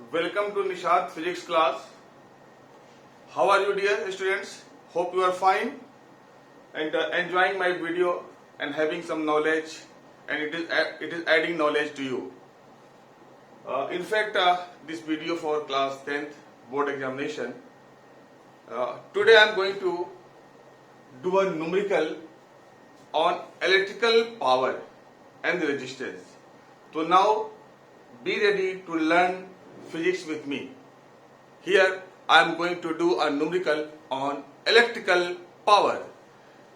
Welcome to Nishad physics class. How are you, dear students? Hope you are fine and enjoying my video and having some knowledge, and it is adding knowledge to you. In fact, this video for class 10th board examination. Today I am going to do a numerical on electrical power and resistance. So now be ready to learn physics with me. Here I am going to do a numerical on electrical power.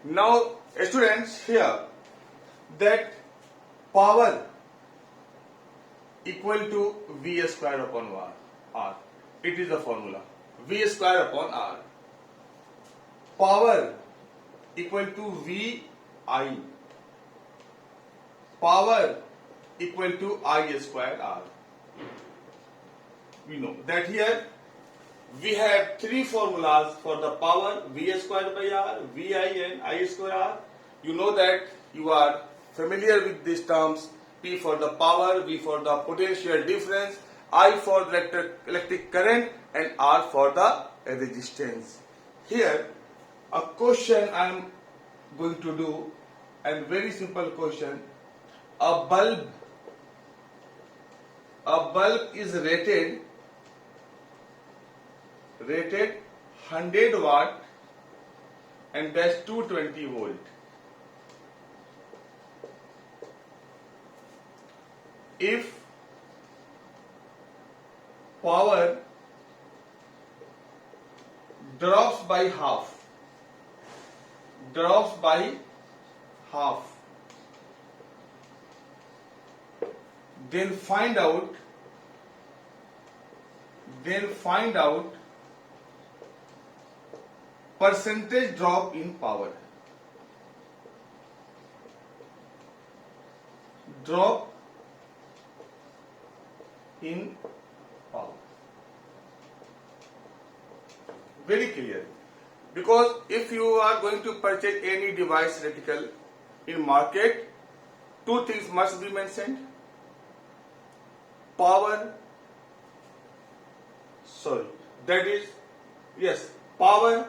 Now students, here that power equal to V square upon R. It is the formula. V square upon R. Power equal to V I. Power equal to I square R. We know that here we have three formulas for the power: V square by R, Vi and I square R. You know that, you are familiar with these terms: P for the power, V for the potential difference, I for the electric current, and R for the resistance. Here a question I am going to do, and very simple question. A bulb is rated 100 watt and that's 220 volt. If power drops by half, then find out percentage drop in power. Drop in power. Very clear. Because if you are going to purchase any device electrical in market, two things must be mentioned: power, power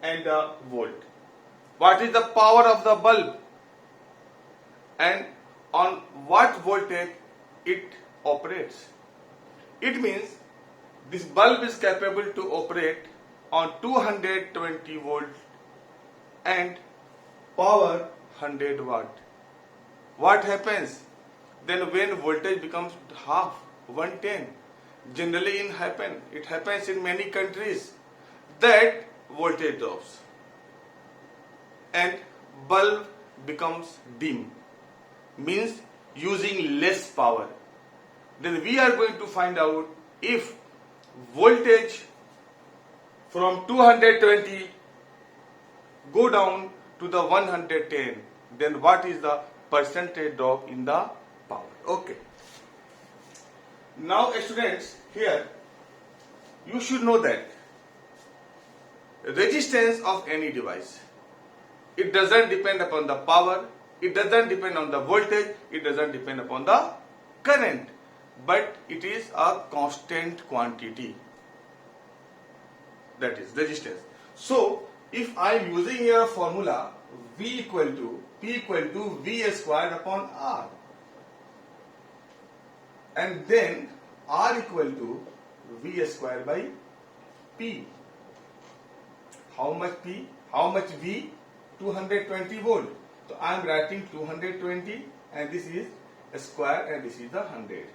and volt. What is the power of the bulb and on what voltage it operates? It means this bulb is capable to operate on 220 volt and power 100 watt. What happens then when voltage becomes half, 110? Generally it happens in many countries that voltage drops and bulb becomes dim, means using less power. Then we are going to find out if voltage from 220 go down to the 110, then what is the percentage drop in the power. Okay. Now students, here you should know that resistance of any device, it doesn't depend upon the power, it doesn't depend on the voltage, it doesn't depend upon the current, but it is a constant quantity, that is resistance. So if I am using here a formula P equal to V square upon R, and then R equal to V square by P. How much P? How much V? 220 volt. So I am writing 220 and this is a square and this is the 100.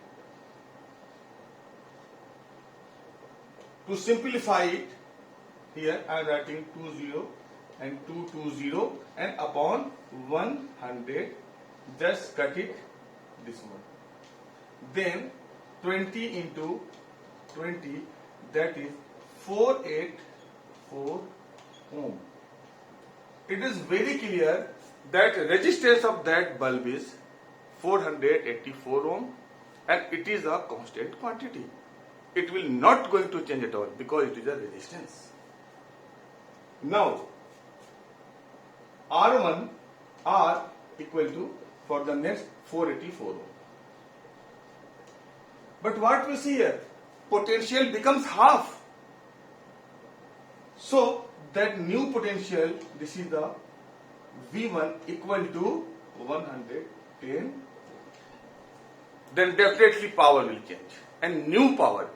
To simplify it, here I am writing 20 and 220 and upon 100, just cut it this one. Then 20 into 20, that is 484 ohm. It is very clear that resistance of that bulb is 484 ohm and it is a constant quantity. It will not going to change at all because it is a resistance. Now R1 R equal to, for the next, 484 ohm. But what we see here, potential becomes half. So that new potential, this is the V1 equal to 110, then definitely power will change. And new power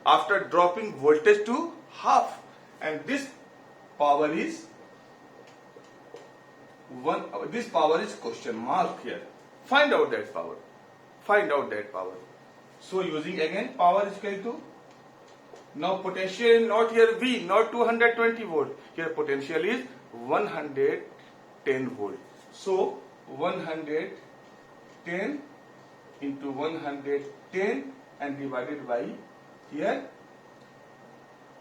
after dropping voltage to half, and this power is this power is question mark here. Find out that power. Find out that power. So using again power is equal to, now potential not here V, not 220 volt. Here potential is 110 volt. So 110 into 110 and divided by here,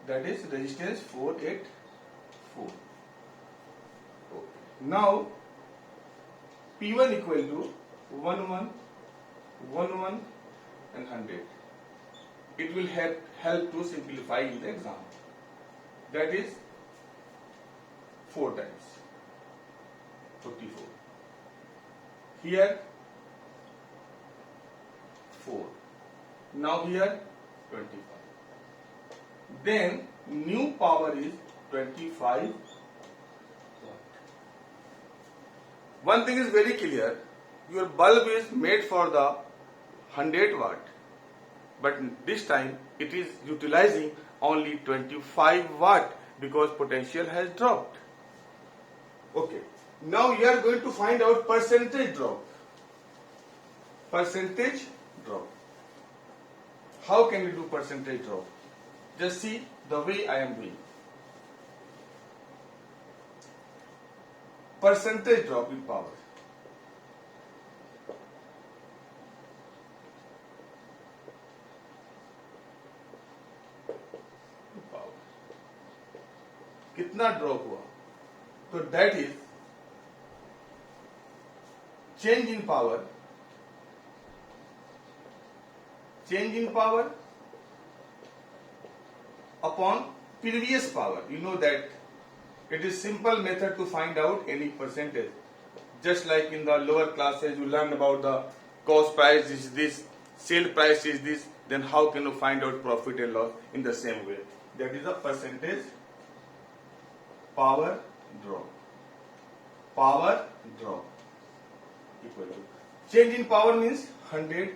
that is resistance 484. Okay. Now P1 equal to 11, 11 and 100. It will help to simplify in the exam. That is 4 times 44. Here 4. Now here 25. Then new power is 25 watt. One thing is very clear. Your bulb is made for the 100 watt. But this time it is utilizing only 25 watt because potential has dropped. Okay. Now you are going to find out percentage drop. Percentage drop. How can we do percentage drop? Just see the way I am doing. Percentage drop in power. कितना drop हुआ? तो that is change in power, change in power upon previous power. You know that it is simple method to find out any percentage. Just like in the lower classes you learn about the cost price is this, sale price is this, then how can you find out profit and loss? In the same way, that is a percentage power drop. Power drop equal to change in power means 100,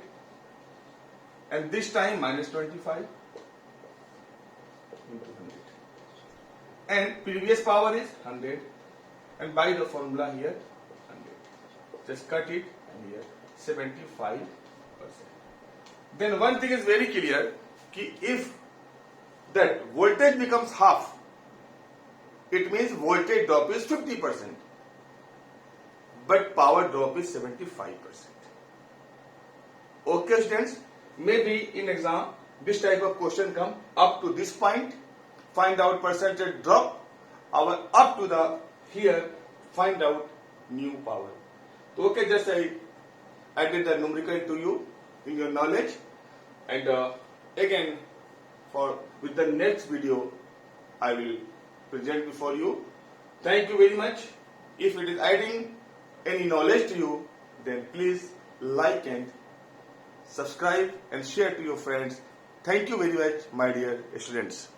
and this time minus 25 into 100. And previous power is 100, and by the formula here 100. Just cut it, and here 75%. Then one thing is very clear, कि if that voltage becomes half, it means voltage drop is 50%, but power drop is 75%. Okay students, maybe in exam this type of question come up to this point, find out percentage drop, our up to the here find out new power. So okay, just I added the numerical to you in your knowledge, and again with the next video I will present before you. Thank you very much. If it is adding any knowledge to you, then please like and subscribe and share to your friends. Thank you very much, my dear students.